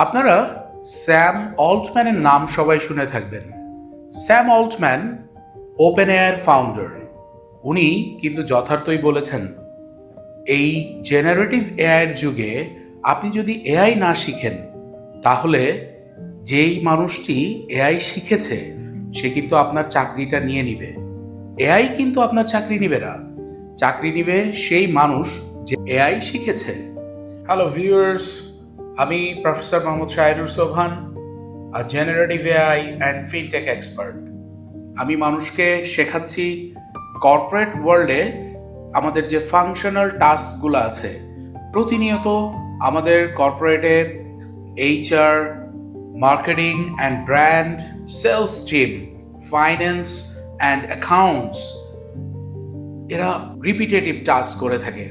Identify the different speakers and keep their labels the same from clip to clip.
Speaker 1: আপনারা স্যাম অল্টম্যানের নাম সবাই শুনে থাকবেন। স্যাম অল্টম্যান ওপেন এআইয়ের ফাউন্ডার। উনি কিন্তু যথার্থই বলেছেন, এই জেনারেটিভ এআইয়ের যুগে আপনি যদি এআই না শিখেন, তাহলে যেই মানুষটি এআই শিখেছে সে কিন্তু আপনার চাকরিটা নিয়ে নিবে। এআই কিন্তু আপনার চাকরি নিবে না, চাকরি নিবে সেই মানুষ যে এআই শিখেছে। হ্যালো ভিউয়ার্স, আমি professor Mohammad Shahinur Sobhan, generative AI and fintech expert. আমি মানুষকে শেখাচ্ছি কর্পোরেট ওয়ার্ল্ডে আমাদের যে ফাংশনাল টাস্কগুলো আছে, প্রতিনিয়ত আমাদের কর্পোরেটে HR, marketing and brand, sales team, finance and accounts, এরা রিপিটেটিভ টাস্ক করে থাকে।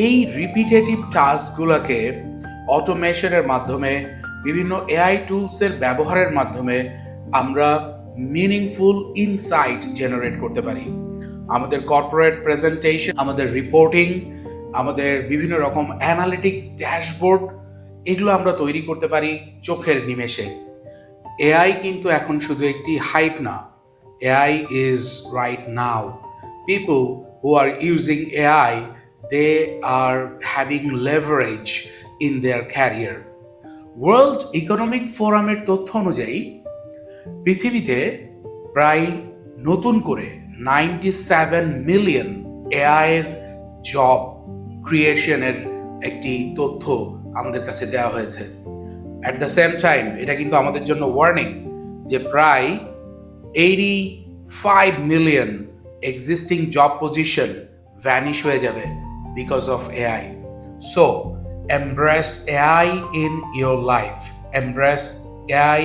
Speaker 1: এই রিপিটেটিভ টাস্কগুলোকে অটোমেশনের মাধ্যমে, বিভিন্ন এআই টুলসের ব্যবহারের মাধ্যমে আমরা মিনিংফুল ইনসাইট জেনারেট করতে পারি। আমাদের কর্পোরেট প্রেজেন্টেশন, আমাদের রিপোর্টিং, আমাদের বিভিন্ন রকম অ্যানালিটিক্স ড্যাশবোর্ড, এগুলো আমরা তৈরি করতে পারি চোখের নিমেষে। এআই কিন্তু এখন শুধু একটি হাইপ না, AI is right now. People who are using AI, they are having leverage in their career. World economic ফোরামের তথ্য অনুযায়ী পৃথিবীতে প্রায় নতুন করে 97 মিলিয়ন এআই এর জব ক্রিয়েশনের একটি তথ্য আমাদের কাছে দেওয়া হয়েছে। অ্যাট দ্য সেম টাইম এটা কিন্তু আমাদের জন্য ওয়ার্নিং যে প্রায় 85 million existing job position vanish হয়ে যাবে because of AI. So embrace AI in your life, embrace AI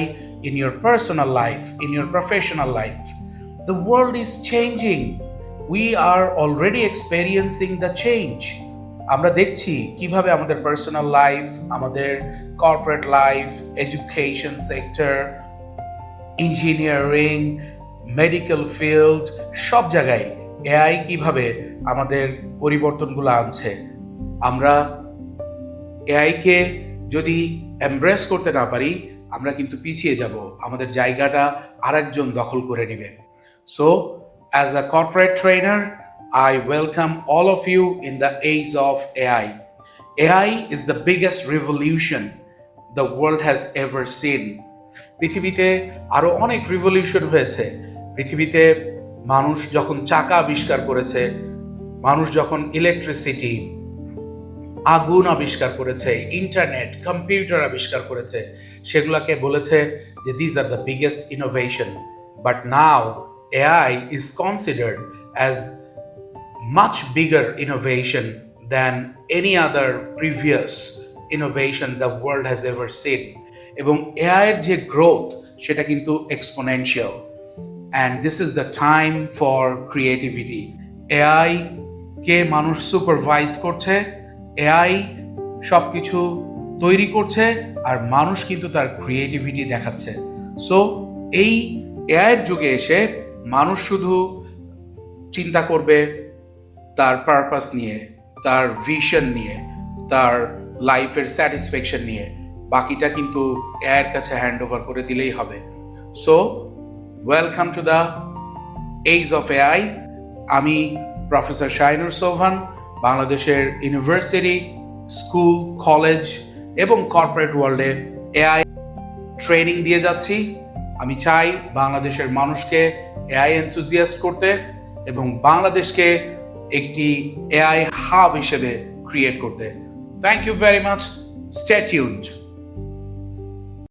Speaker 1: in your personal life, in your professional life. The world is changing. We are already experiencing the change. আমরা দেখছি কিভাবে আমাদের personal life, আমাদের corporate life, education sector, engineering, medical field, সব জায়গায় AI কিভাবে আমাদের পরিবর্তনগুলো আনছে। আমরা এআইকে যদি এমব্রেস করতে না পারি, আমরা কিন্তু পিছিয়ে যাব, আমাদের জায়গাটা আরেকজন দখল করে নেবে। So as a corporate trainer, I welcome all of you in the age of AI. AI is the biggest revolution the world has ever seen. পৃথিবীতে আরো অনেক রিভলিউশন হয়েছে। পৃথিবীতে মানুষ যখন চাকা আবিষ্কার করেছে, মানুষ যখন ইলেকট্রিসিটি, আগুন আবিষ্কার করেছে, ইন্টারনেট, কম্পিউটার আবিষ্কার করেছে, সেগুলোকে বলেছে যে this are the biggest innovation. But now AI is considered as much bigger innovation than any other previous innovation the world has ever seen. এবং এআই এর যে গ্রোথ সেটা কিন্তু exponential, and this is the time for creativity. AI কে মানুষ supervise করছে, AI সবকিছু তৈরি করছে, আর মানুষ কিন্তু তার ক্রিয়েটিভিটি দেখাচ্ছে। সো এই এআই এর যুগে এসে মানুষ শুধু চিন্তা করবে তার পারপাস নিয়ে, তার ভিশন নিয়ে, তার লাইফের স্যাটিসফ্যাকশন নিয়ে, বাকিটা কিন্তু এআইয়ের কাছে হ্যান্ড ওভার করে দিলেই হবে। So welcome to the age of AI. আমি প্রফেসর শাহিনুর সোবহান, বাংলাদেশের ইউনিভার্সিটি, স্কুল, কলেজ এবং কর্পোরেট ওয়ার্ল্ডে এআই ট্রেনিং দিয়ে যাচ্ছি। আমি চাই বাংলাদেশের মানুষকে এআই এনথুজিয়াস্ট করতে এবং বাংলাদেশকে একটি এআই হাব হিসেবে ক্রিয়েট করতে। Thank you very much. Stay tuned.